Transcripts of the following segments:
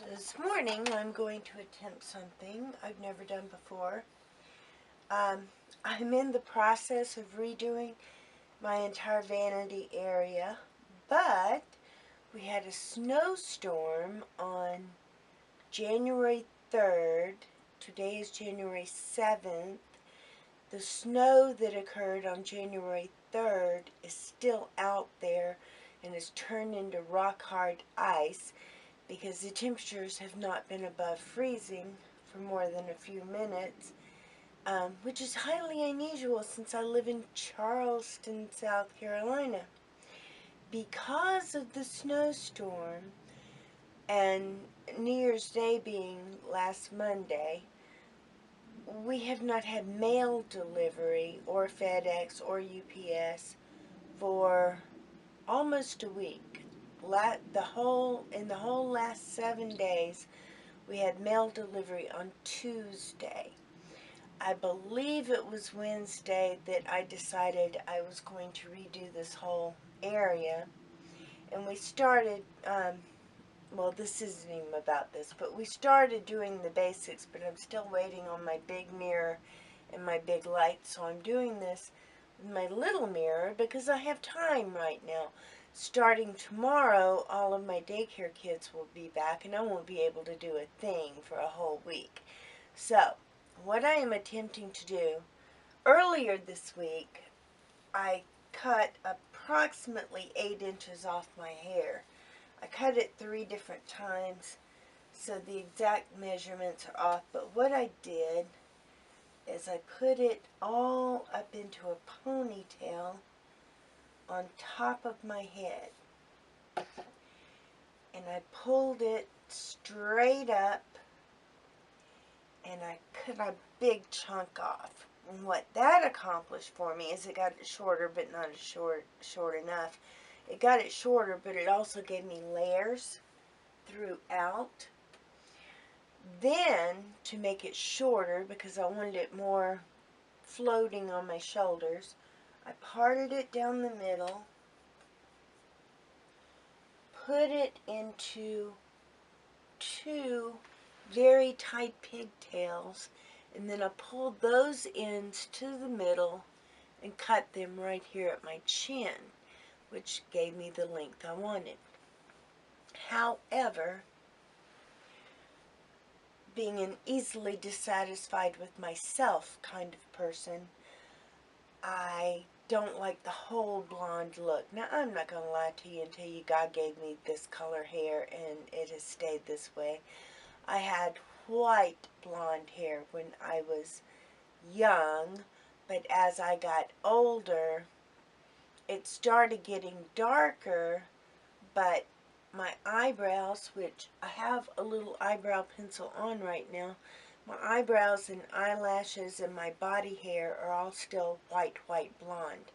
This morning I'm going to attempt something I've never done before. I'm in the process of redoing my entire vanity area, but we had a snowstorm on January 3rd. Today is January 7th. The snow that occurred on January 3rd is still out there and has turned into rock-hard ice, because the temperatures have not been above freezing for more than a few minutes, which is highly unusual since I live in Charleston, South Carolina. Because of the snowstorm and New Year's Day being last Monday, we have not had mail delivery or FedEx or UPS for almost a week. In the whole last 7 days, we had mail delivery on Tuesday. I believe it was Wednesday that I decided I was going to redo this whole area. And we started, well, this isn't even about this, but we started doing the basics, but I'm still waiting on my big mirror and my big light. So I'm doing this with my little mirror because I have time right now. Starting tomorrow, all of my daycare kids will be back, and I won't be able to do a thing for a whole week. So, what I am attempting to do, earlier this week, I cut approximately 8 inches off my hair. I cut it 3 different times, so the exact measurements are off, but what I did is I put it all up into a ponytail on top of my head, and I pulled it straight up, and I cut a big chunk off. And what that accomplished for me is it got it shorter, but not as short enough. It got it shorter, but it also gave me layers throughout. Then, to make it shorter, because I wanted it more floating on my shoulders, I parted it down the middle, put it into 2 very tight pigtails, and then I pulled those ends to the middle and cut them right here at my chin, which gave me the length I wanted. However, being an easily dissatisfied with myself kind of person, I don't like the whole blonde look. Now, I'm not going to lie to you and tell you God gave me this color hair and it has stayed this way. I had white blonde hair when I was young, but as I got older, it started getting darker, but my eyebrows, which I have a little eyebrow pencil on right now, my eyebrows and eyelashes and my body hair are all still white blonde.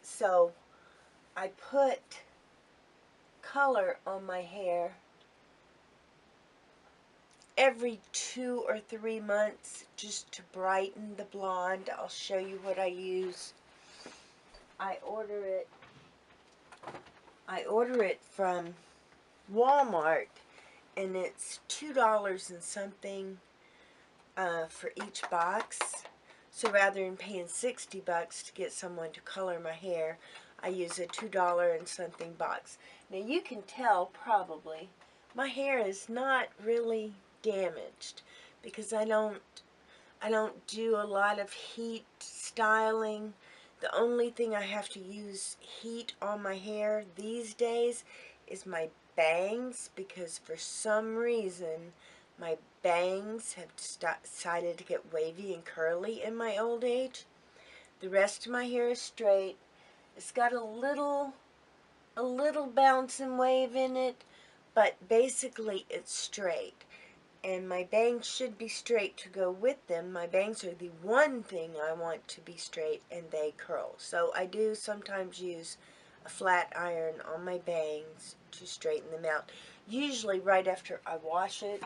So I put color on my hair every 2 or 3 months just to brighten the blonde. I'll show you what I use. I order it from Walmart, and it's $2 and something for each box. So rather than paying $60 to get someone to color my hair, I use a $2 and something box. Now you can tell probably my hair is not really damaged because I don't do a lot of heat styling. The only thing I have to use heat on my hair these days is my bangs, because for some reason my bangs have decided to get wavy and curly in my old age. The rest of my hair is straight. It's got a little bounce and wave in it, but basically it's straight. And my bangs should be straight to go with them. My bangs are the one thing I want to be straight, and they curl. So I do sometimes use a flat iron on my bangs to straighten them out. Usually right after I wash it,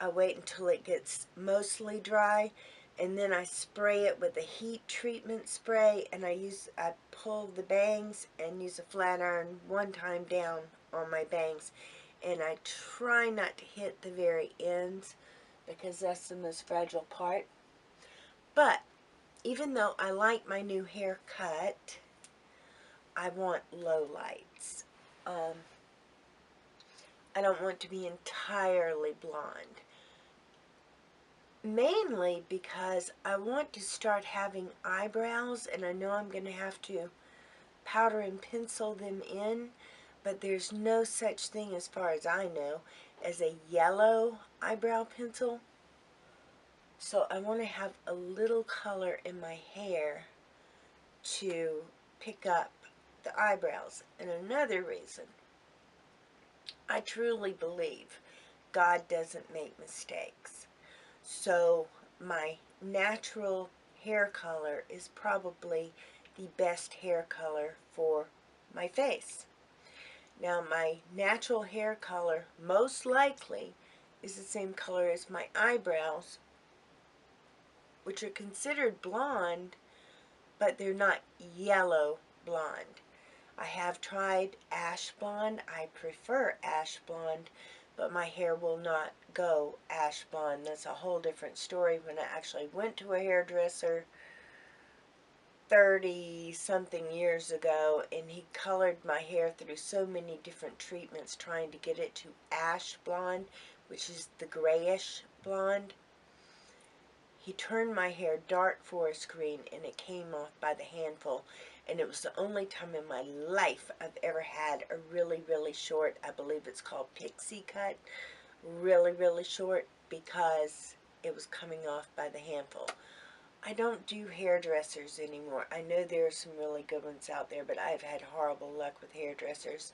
I wait until it gets mostly dry, and then I spray it with a heat treatment spray, and I pull the bangs and use a flat iron one time down on my bangs, and I try not to hit the very ends because that's the most fragile part. But even though I like my new haircut, I want lowlights. I don't want to be entirely blonde. Mainly because I want to start having eyebrows, and I know I'm going to have to powder and pencil them in, but there's no such thing, as far as I know, as a yellow eyebrow pencil. So I want to have a little color in my hair to pick up the eyebrows. And another reason, I truly believe God doesn't make mistakes. So my natural hair color is probably the best hair color for my face. Now my natural hair color most likely is the same color as my eyebrows, which are considered blonde, but they're not yellow blonde. I have tried ash blonde. I prefer ash blonde, but my hair will not go ash blonde. That's a whole different story. When I actually went to a hairdresser 30-something years ago, and he colored my hair through so many different treatments trying to get it to ash blonde, which is the grayish blonde. He turned my hair dark forest green, and it came off by the handful. And it was the only time in my life I've ever had a really, really short, I believe it's called pixie cut, really, really short, because it was coming off by the handful. I don't do hairdressers anymore. I know there are some really good ones out there, but I've had horrible luck with hairdressers.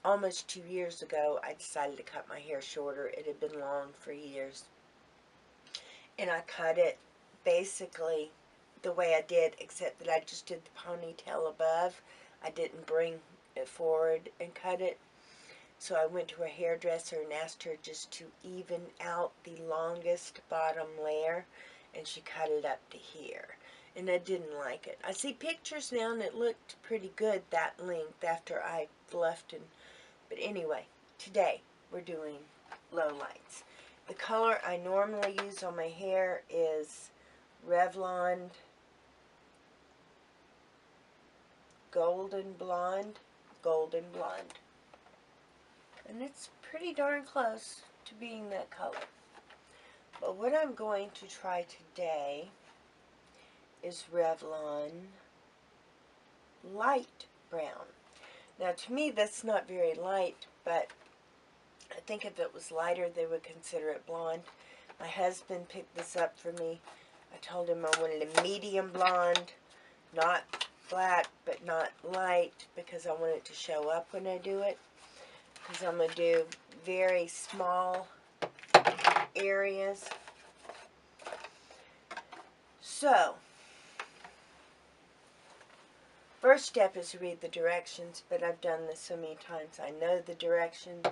Almost 2 years ago, I decided to cut my hair shorter. It had been long for years. And I cut it basically the way I did, except that I just did the ponytail above. I didn't bring it forward and cut it. So I went to a hairdresser and asked her just to even out the longest bottom layer, and she cut it up to here. And I didn't like it. I see pictures now and it looked pretty good that length after I fluffed and... But anyway, today we're doing lowlights. The color I normally use on my hair is Revlon Golden Blonde. And it's pretty darn close to being that color. But what I'm going to try today is Revlon Light Brown. Now to me that's not very light, but I think if it was lighter, they would consider it blonde. My husband picked this up for me. I told him I wanted a medium blonde, not black, but not light, because I want it to show up when I do it. Because I'm going to do very small areas. So, first step is to read the directions, but I've done this so many times, I know the directions.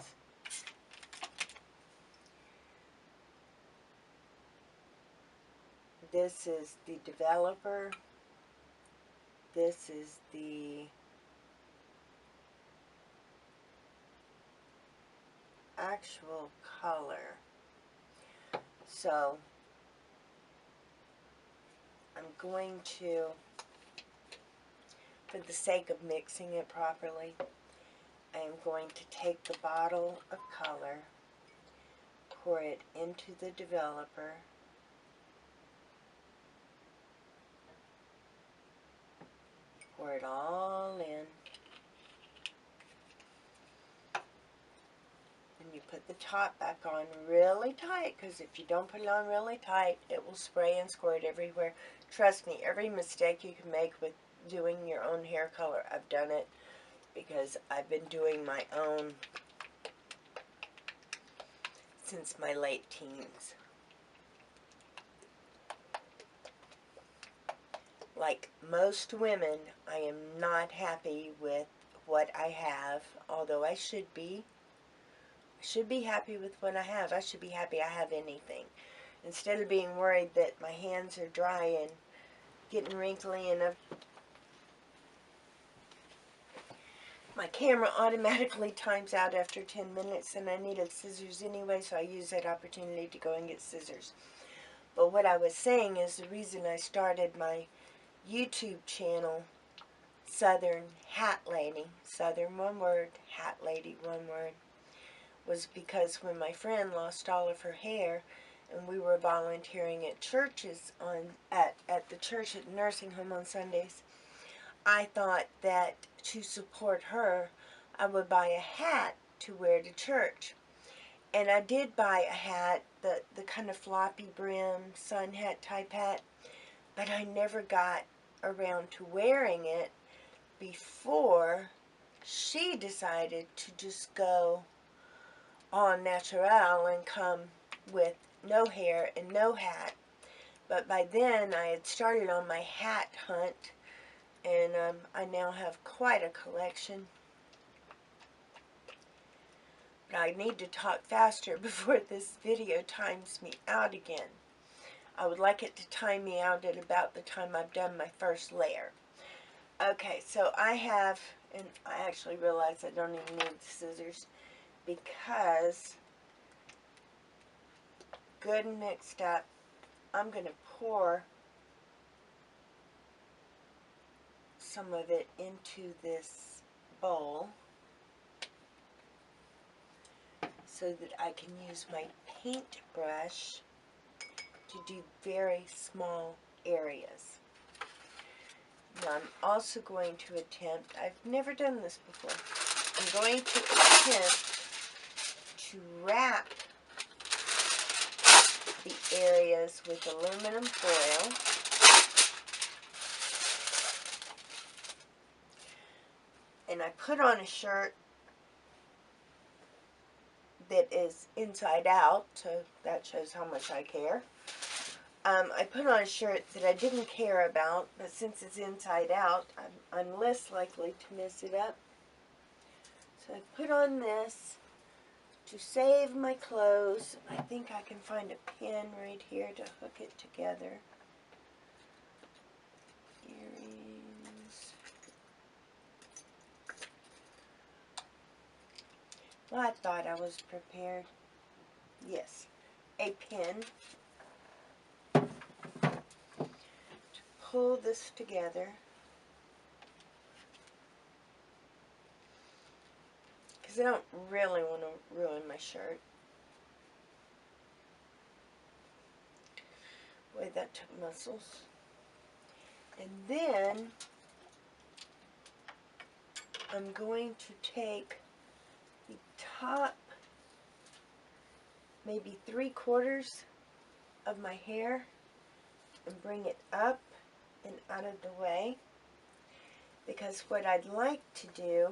This is the developer. This is the actual color. So I'm going to, for the sake of mixing it properly, I am going to take the bottle of color, pour it into the developer, pour it all in, and you put the top back on really tight, because if you don't put it on really tight, it will spray and squirt everywhere. Trust me, every mistake you can make with doing your own hair color, I've done it, because I've been doing my own since my late teens. Like most women, I am not happy with what I have, although I should be. I should be happy with what I have. I should be happy I have anything. Instead of being worried that my hands are dry and getting wrinkly and My camera automatically times out after 10 minutes, and I needed scissors anyway, so I used that opportunity to go and get scissors. But what I was saying is the reason I started my YouTube channel, Southern Hat Lady, Southern one word, Hat Lady one word, was because when my friend lost all of her hair and we were volunteering at churches at the church at the nursing home on Sundays, I thought that to support her, I would buy a hat to wear to church. And I did buy a hat, the kind of floppy brim sun hat type hat, but I never got around to wearing it before she decided to just go en natural and come with no hair and no hat. But by then I had started on my hat hunt, and I now have quite a collection. But I need to talk faster before this video times me out again. I would like it to time me out at about the time I've done my first layer. Okay, so I have, and I actually realize I don't even need the scissors because, good and mixed up, I'm going to pour some of it into this bowl so that I can use my paintbrush to do very small areas. Now I'm also going to attempt, I've never done this before, I'm going to attempt to wrap the areas with aluminum foil. And I put on a shirt that is inside out, so that shows how much I care. I put on a shirt that I didn't care about, but since it's inside out, I'm less likely to mess it up. So I put on this to save my clothes. I think I can find a pin right here to hook it together. Earrings. Well, I thought I was prepared. Yes, a pin to pull this together. Because I don't really want to ruin my shirt. Boy, that took muscles. And then I'm going to take the top, maybe 3/4 of my hair, and bring it up and out of the way. Because what I'd like to do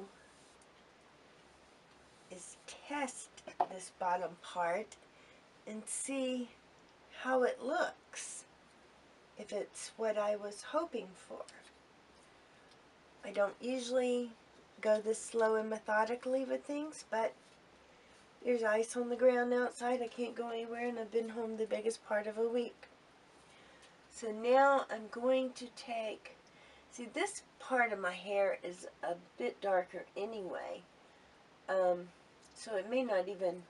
is test this bottom part and see how it looks, if it's what I was hoping for. I don't usually go this slow and methodically with things, but there's ice on the ground outside. I can't go anywhere, and I've been home the biggest part of a week. So now I'm going to take, see, this part of my hair is a bit darker anyway, so it may not even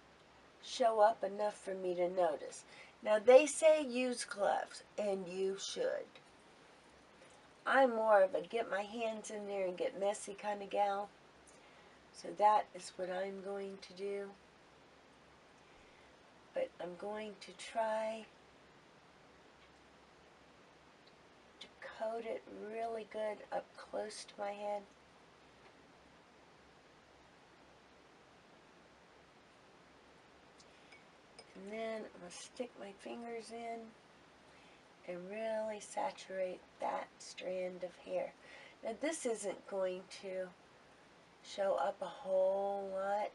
show up enough for me to notice. Now they say use gloves, and you should. I'm more of a get my hands in there and get messy kind of gal, so that is what I'm going to do. But I'm going to try to coat it really good up close to my head. And then I'm going to stick my fingers in and really saturate that strand of hair. Now this isn't going to show up a whole lot.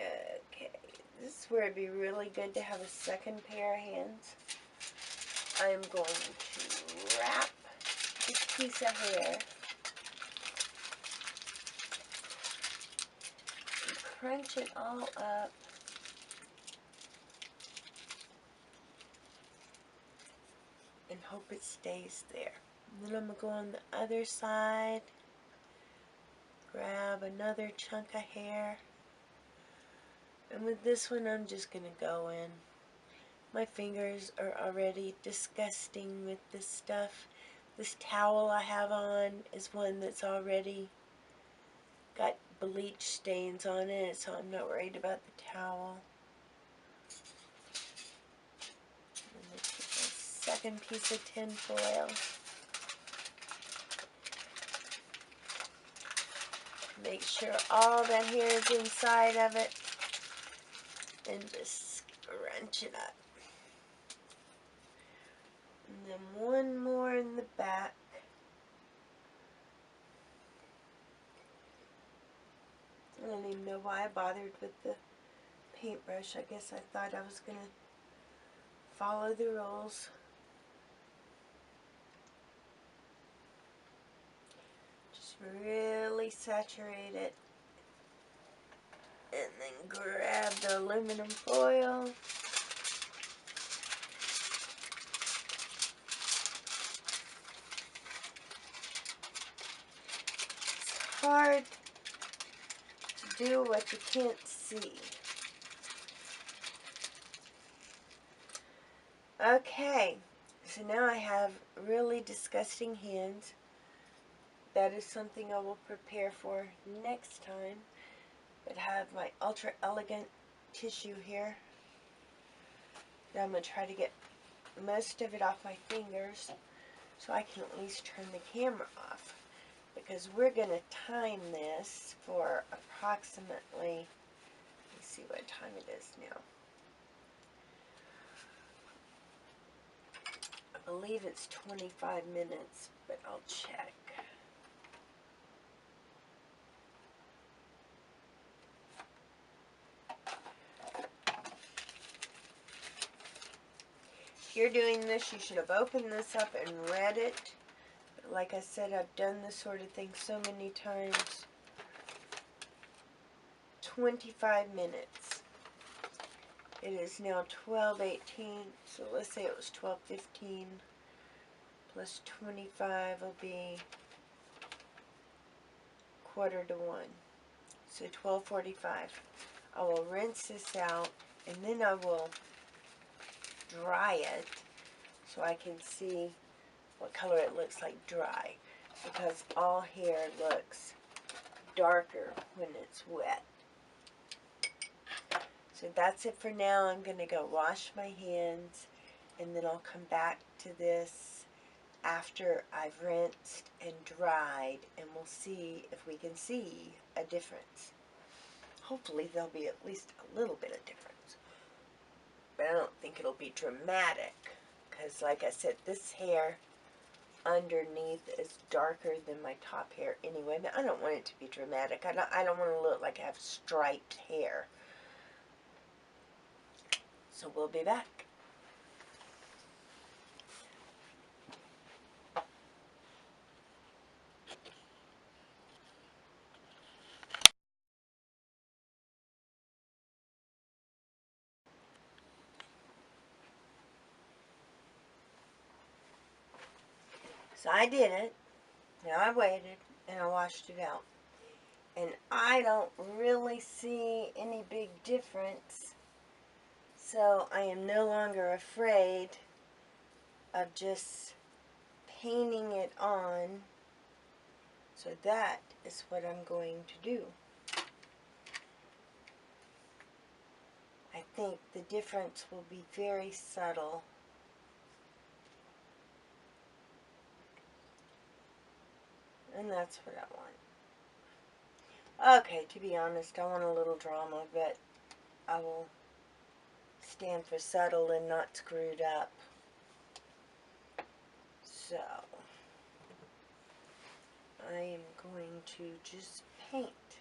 Okay, this is where it'd be really good to have a second pair of hands. I'm going to wrap this piece of hair and crunch it all up and hope it stays there. And then I'm going to go on the other side, grab another chunk of hair, and with this one I'm just going to go in. My fingers are already disgusting with this stuff. This towel I have on is one that's already got bleach stains on it, so I'm not worried about the towel. And then take my second piece of tin foil. Make sure all that hair is inside of it, and just scrunch it up. And then one more in the back. I don't even know why I bothered with the paintbrush. I guess I thought I was going to follow the rules. Just really saturate it. And then grab the aluminum foil. It's hard to do what you can't see. Okay, so now I have really disgusting hands. That is something I will prepare for next time. But I have my ultra elegant tissue here. Now I'm going to try to get most of it off my fingers so I can at least turn the camera off. Because we're going to time this for approximately, let's see what time it is now. I believe it's 25 minutes, but I'll check. If you're doing this, you should have opened this up and read it. But like I said, I've done this sort of thing so many times. 25 minutes. It is now 12:18, so let's say it was 12:15 plus 25 will be 1:45. So 12:45. I will rinse this out, and then I will dry it so I can see what color it looks like dry, because all hair looks darker when it's wet. So that's it for now. I'm going to go wash my hands, and then I'll come back to this after I've rinsed and dried, and we'll see if we can see a difference. Hopefully there'll be at least a little bit of difference. But I don't think it'll be dramatic, because like I said, this hair underneath is darker than my top hair anyway. But I don't want it to be dramatic. I don't want to look like I have striped hair. So we'll be back. So I did it. Now I waited and I washed it out. And I don't really see any big difference. So I am no longer afraid of just painting it on. So that is what I'm going to do. I think the difference will be very subtle. And that's what I want. Okay, to be honest, I want a little drama, but I will stand for subtle and not screwed up. So, I am going to just paint.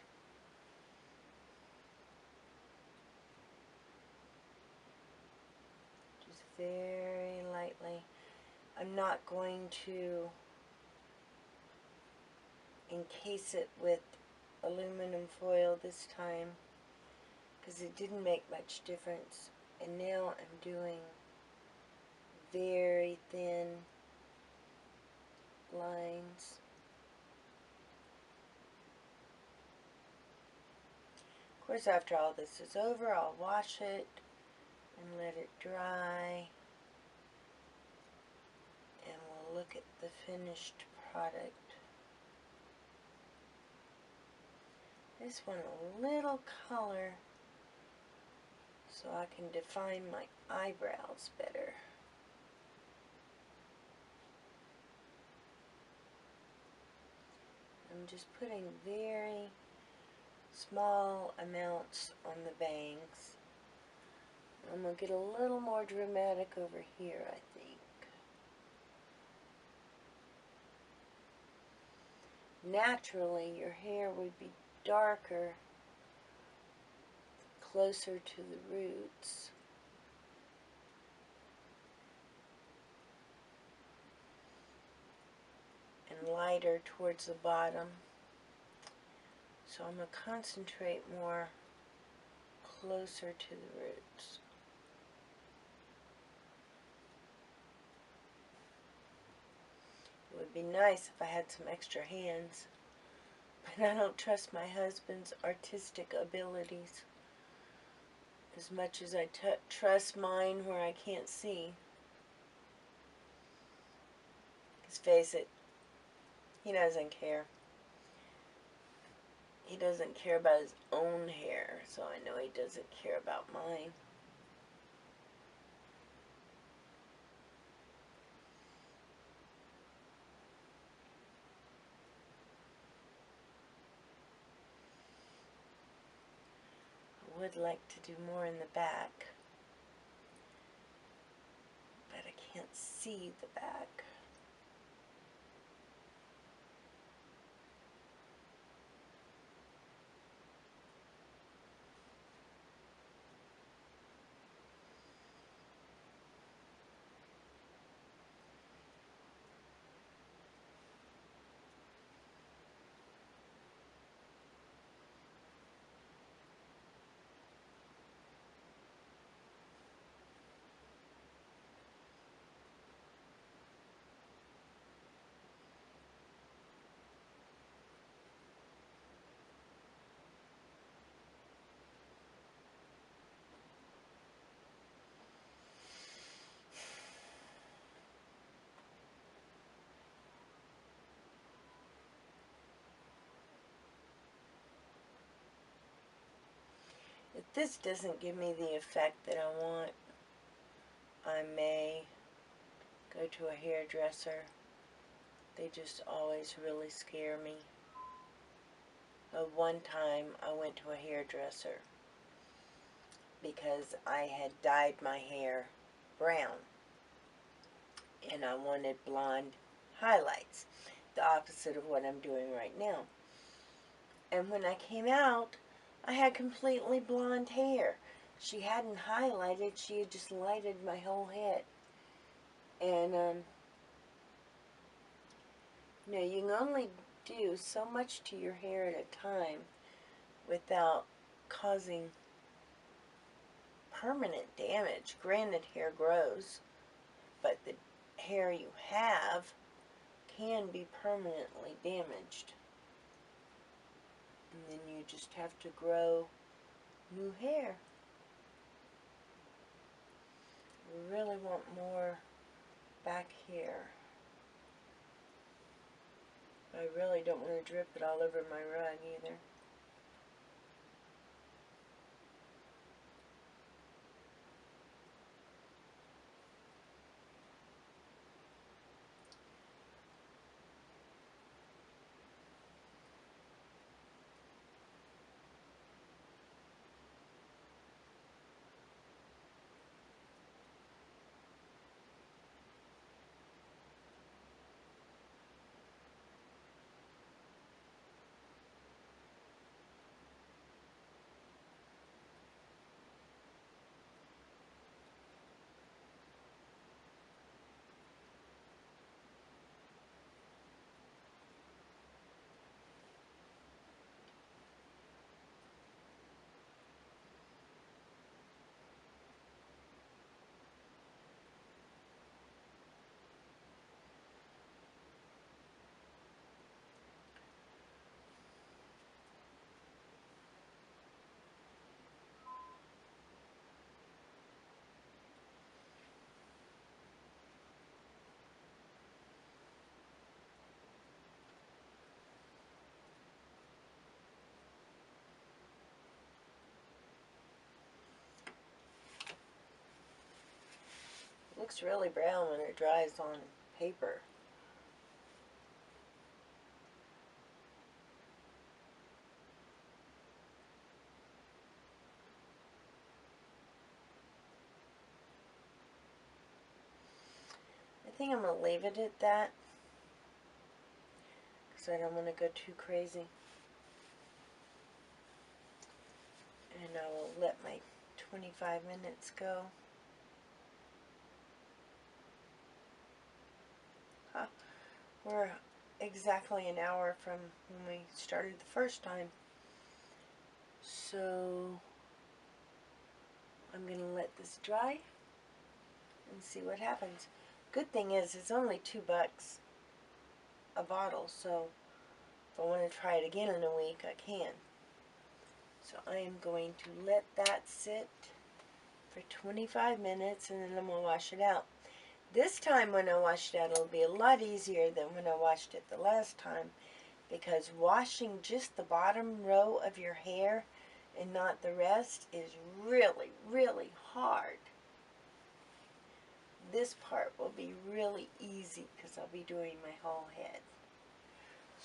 Just very lightly. I'm not going to encase it with aluminum foil this time, because it didn't make much difference. And now I'm doing very thin lines. Of course, after all this is over, I'll wash it and let it dry. And we'll look at the finished product. This one a little color so I can define my eyebrows better. I'm just putting very small amounts on the bangs. I'm going to get a little more dramatic over here, I think. Naturally, your hair would be darker closer to the roots. And lighter towards the bottom. So I'm going to concentrate more closer to the roots. It would be nice if I had some extra hands, but I don't trust my husband's artistic abilities as much as I trust mine where I can't see. Let's face it, he doesn't care. He doesn't care about his own hair, so I know he doesn't care about mine. I would like to do more in the back, but I can't see the back. If this doesn't give me the effect that I want, I may go to a hairdresser. They just always really scare me. One time I went to a hairdresser because I had dyed my hair brown and I wanted blonde highlights, the opposite of what I'm doing right now. And when I came out, I had completely blonde hair. She hadn't highlighted, she had just lighted my whole head. And, you know, you can only do so much to your hair at a time without causing permanent damage. Granted, hair grows, but the hair you have can be permanently damaged. And then you just have to grow new hair. I really want more back here. I really don't want to drip it all over my rug either. looks really brown when it dries on paper. I think I'm going to leave it at that because I don't want to go too crazy. And I will let my 25 minutes go. Huh. We're exactly an hour from when we started the first time. So I'm going to let this dry and see what happens. Good thing is it's only $2 a bottle, so if I want to try it again in a week, I can. So I am going to let that sit for 25 minutes and then I'm going to wash it out. This time when I wash it out, it'll be a lot easier than when I washed it the last time, because washing just the bottom row of your hair and not the rest is really, really hard. This part will be really easy because I'll be doing my whole head.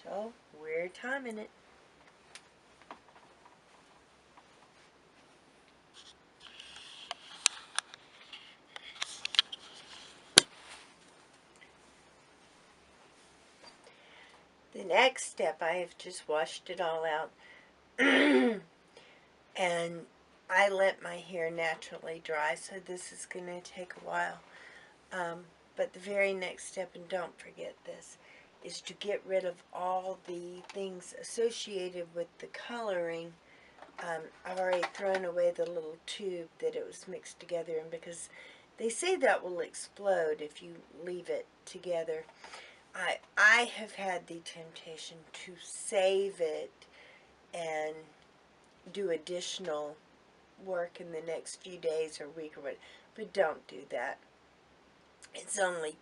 So we're timing it. The next step, I have just washed it all out and I let my hair naturally dry, so this is going to take a while. But the very next step, and don't forget this, is to get rid of all the things associated with the coloring. I've already thrown away the little tube that it was mixed together in because they say that will explode if you leave it together. I have had the temptation to save it and do additional work in the next few days or week or whatever, but don't do that. It's only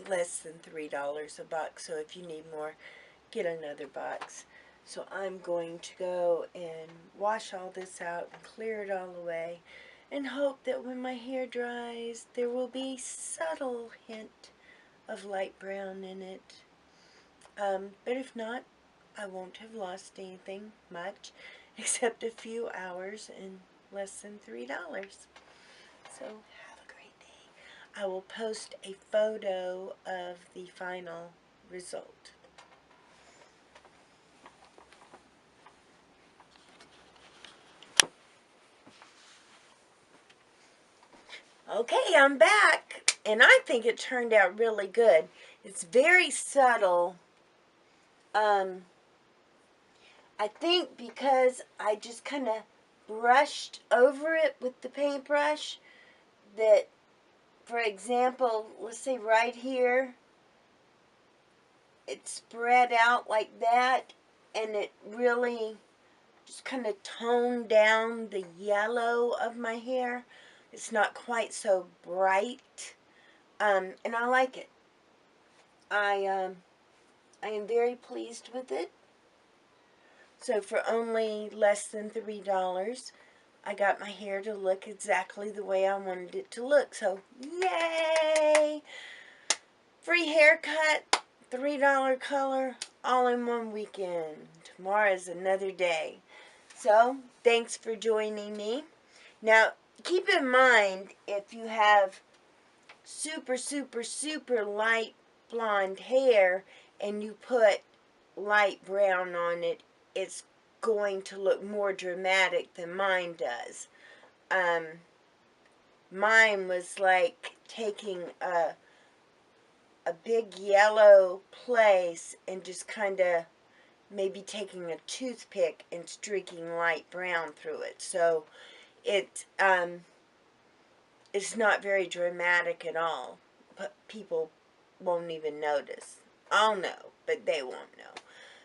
less than $3 a box, so if you need more, get another box. So I'm going to go and wash all this out and clear it all away and hope that when my hair dries there will be subtle hint of light brown in it. But if not, I won't have lost anything much except a few hours and less than $3. So have a great day. I will post a photo of the final result. Okay, I'm back, and I think it turned out really good. It's very subtle. I think because I just kind of brushed over it with the paintbrush, that, for example, let's say right here, it spread out like that, and it really just kind of toned down the yellow of my hair. It's not quite so bright, and I like it. I am very pleased with it. So for only less than $3, I got my hair to look exactly the way I wanted it to look. So yay! Free haircut, $3 color, all in one weekend. Tomorrow is another day. So thanks for joining me. Now keep in mind, if you have super, super, super light blonde hair and you put light brown on it, it's going to look more dramatic than mine does. Mine was like taking a big yellow place and just kind of maybe taking a toothpick and streaking light brown through it. So it's not very dramatic at all. But people won't even notice. I'll know, but they won't know.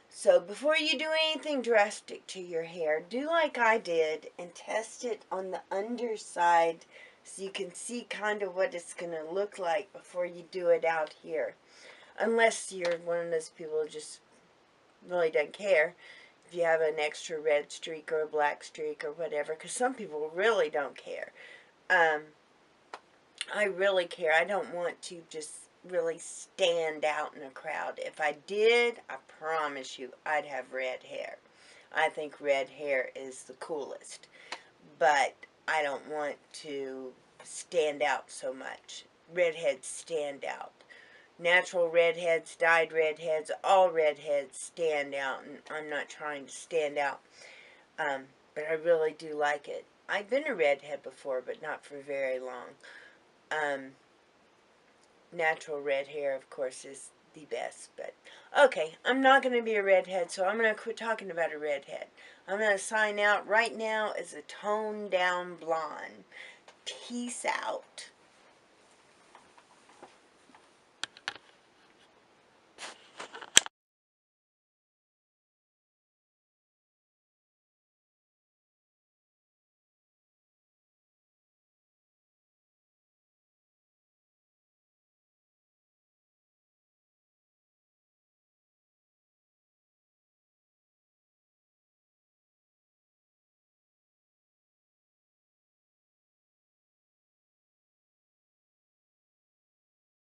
So before you do anything drastic to your hair, do like I did and test it on the underside so you can see kind of what it's going to look like before you do it out here. Unless you're one of those people who just really don't care if you have an extra red streak or a black streak or whatever, because some people really don't care. I really care. I don't want to just really stand out in a crowd. If I did, I promise you, I'd have red hair. I think red hair is the coolest. But I don't want to stand out so much. Redheads stand out. Natural redheads, dyed redheads, all redheads stand out, and I'm not trying to stand out. But I really do like it. I've been a redhead before, but not for very long. Natural red hair, of course, is the best. But okay, I'm not going to be a redhead, so I'm going to quit talking about a redhead. I'm going to sign out right now as a toned down blonde. Peace out.